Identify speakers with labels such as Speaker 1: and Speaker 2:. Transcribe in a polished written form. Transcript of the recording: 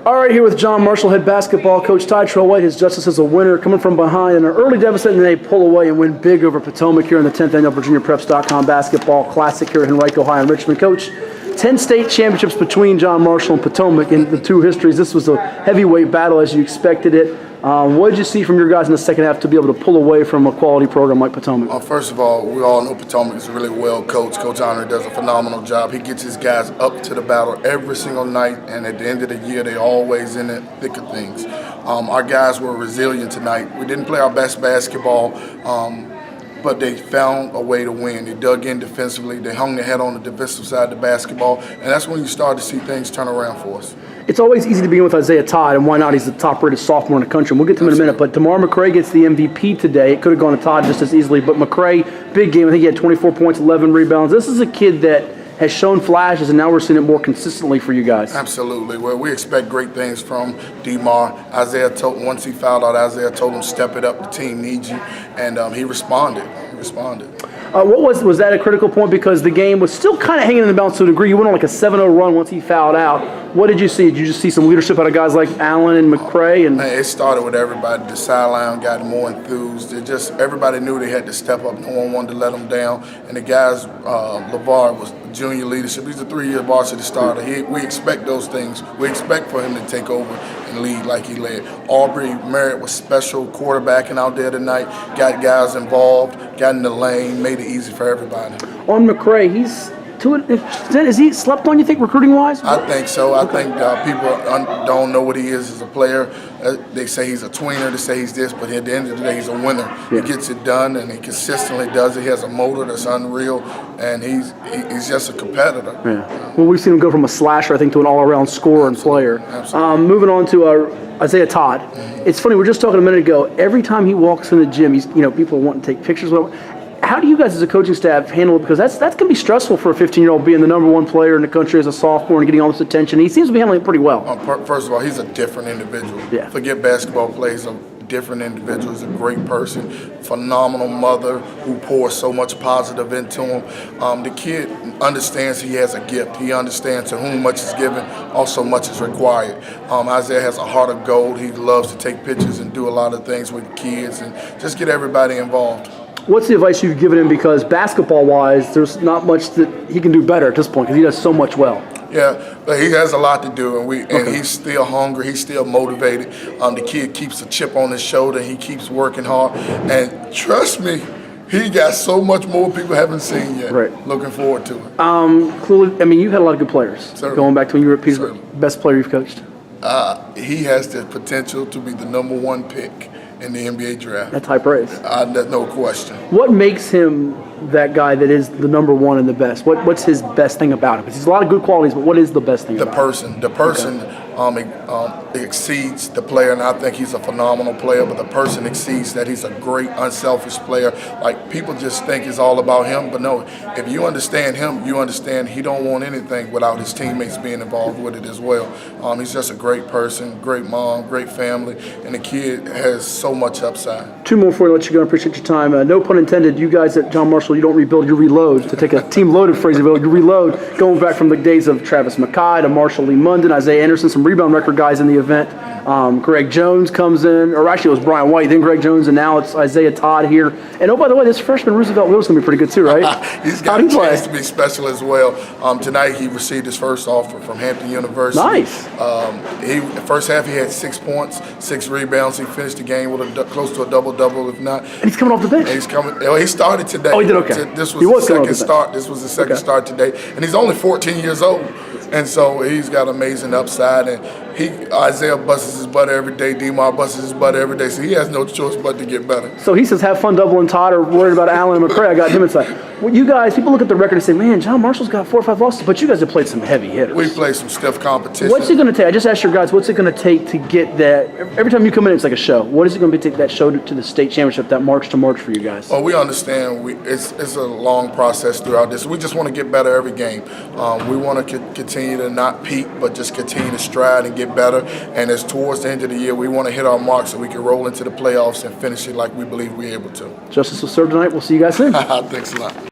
Speaker 1: All right, here with John Marshall, head basketball coach. Ty White, his justice as a winner, coming from behind in an early deficit, and they pull away and win big over Potomac here in the 10th annual VirginiaPreps.com basketball classic here in Henrico High in Richmond. Coach, 10 state championships between John Marshall and Potomac in the two histories. This was a heavyweight battle as you expected it. What did you see from your guys in the second half to be able to pull away from a quality program like Potomac?
Speaker 2: First of all, we all know Potomac is really well coached. Coach Honor does a phenomenal job. He gets his guys up to the battle every single night, and at the end of the year, they're always in the thick of things. Our guys were resilient tonight. We didn't play our best basketball, but they found a way to win. They dug in defensively. They hung their head on the defensive side of the basketball, and that's when you start to see things turn around for us.
Speaker 1: It's always easy to begin with Isaiah Todd, and why not? He's the top-rated sophomore in the country. And we'll get to him in a minute, but DeMar McCray gets the MVP today. It could have gone to Todd just as easily, but McCray, big game. I think he had 24 points, 11 rebounds. This is a kid that has shown flashes, and now we're seeing it more consistently for you guys.
Speaker 2: Absolutely. Well, we expect great things from DeMar. Once he fouled out, Isaiah told him, step it up, the team needs you, and he responded. Was that a critical point? Because the game was still kind of hanging in the balance to a degree. You went on like a 7-0 run once he fouled out. What did you see? Did you just see some leadership out of guys like Allen and McCray? And it started with everybody. The sideline got more enthused. Everybody knew they had to step up. No one wanted to let them down. And the guys, LeVar was junior leadership. He's a 3-year varsity starter. We expect those things. We expect for him to take over and lead like he led. Aubrey Merritt was special quarterbacking out there tonight. Got guys involved, got in the lane, made it easy for everybody.
Speaker 1: On McCray, is he slept on, you think, recruiting-wise?
Speaker 2: I think so. I think people don't know what he is as a player. They say he's a tweener, they say he's this, but at the end of the day, he's a winner. Yeah. He gets it done, and he consistently does it. He has a motor that's unreal, and he's just a competitor.
Speaker 1: Yeah. Well, we've seen him go from a slasher, I think, to an all-around scorer and player.
Speaker 2: Absolutely.
Speaker 1: Moving on to Isaiah Todd. Mm-hmm. It's funny, we were just talking a minute ago. Every time he walks in the gym, people want to take pictures with him. How do you guys as a coaching staff handle it? Because that's going to be stressful for a 15-year-old being the #1 player in the country as a sophomore and getting all this attention. He seems to be handling it pretty well.
Speaker 2: First of all, he's a different individual.
Speaker 1: Yeah.
Speaker 2: Forget basketball play. He's a different individual. He's a great person, phenomenal mother who pours so much positive into him. The kid understands he has a gift. He understands to whom much is given, also much is required. Isaiah has a heart of gold. He loves to take pictures and do a lot of things with kids and just get everybody involved.
Speaker 1: What's the advice you've given him? Because basketball-wise, there's not much that he can do better at this point because he does so much well.
Speaker 2: Yeah, but he has a lot to do, and he's still hungry. He's still motivated. The kid keeps a chip on his shoulder. He keeps working hard, and trust me, he got so much more people haven't seen yet.
Speaker 1: Right.
Speaker 2: Looking forward to it.
Speaker 1: Clearly, I mean, you've had a lot of good players.
Speaker 2: Certainly.
Speaker 1: Going back to when you were at Petersburg, best player you've coached.
Speaker 2: He has the potential to be the #1 pick in the NBA draft.
Speaker 1: That's high praise.
Speaker 2: No question.
Speaker 1: What makes him that guy that is the #1 and the best? What's his best thing about him? Because he's a lot of good qualities, but what is the best thing about him?
Speaker 2: The person exceeds the player, and I think he's a phenomenal player, but the person exceeds that. He's a great, unselfish player. Like, people just think it's all about him, but no, if you understand him, you understand he don't want anything without his teammates being involved with it as well. He's just a great person, great mom, great family, and the kid has so much upside.
Speaker 1: Two more before I let you go. I appreciate your time. No pun intended, you guys at John Marshall, you don't rebuild, you reload. To take a team-loaded phrase, you reload, going back from the days of Travis McKay to Marshall Lee Munden, Isaiah Anderson, some rebound record guys in the event. Greg Jones comes in, or actually it was Brian White, then Greg Jones, and now it's Isaiah Todd here. And oh, by the way, this freshman Roosevelt Will's going to be pretty good too, right?
Speaker 2: He's got a chance to be special as well. Tonight he received his first offer from Hampton University.
Speaker 1: Nice.
Speaker 2: The first half he had 6 points, 6 rebounds. He finished the game with close to a double-double, if not.
Speaker 1: And he's coming off the bench.
Speaker 2: He started today.
Speaker 1: Oh, he did okay.
Speaker 2: This was the second start. This was the second start today, and he's only 14 years old. And so he's got amazing upside, and Isaiah busts his butt every day. DeMar busts his butt every day, so he has no choice but to get better.
Speaker 1: So he says, have fun doubling Todd or worried about Allen and McCray. I got him inside. Well, you guys, people look at the record and say, man, John Marshall's got 4 or 5 losses, but you guys have played some heavy hitters.
Speaker 2: We played some stiff competition.
Speaker 1: What's it going to take? I just asked your guys, what's it going to take to get that? Every time you come in, it's like a show. What is it going to take that show to the state championship, that March to March for you guys?
Speaker 2: Well, we understand it's a long process throughout this. We just want to get better every game. We want to continue to not peak, but just continue to stride and get better. And as towards the end of the year, we want to hit our mark so we can roll into the playoffs and finish it like we believe we're able to.
Speaker 1: Justice will serve tonight. We'll see you guys soon.
Speaker 2: Thanks a lot.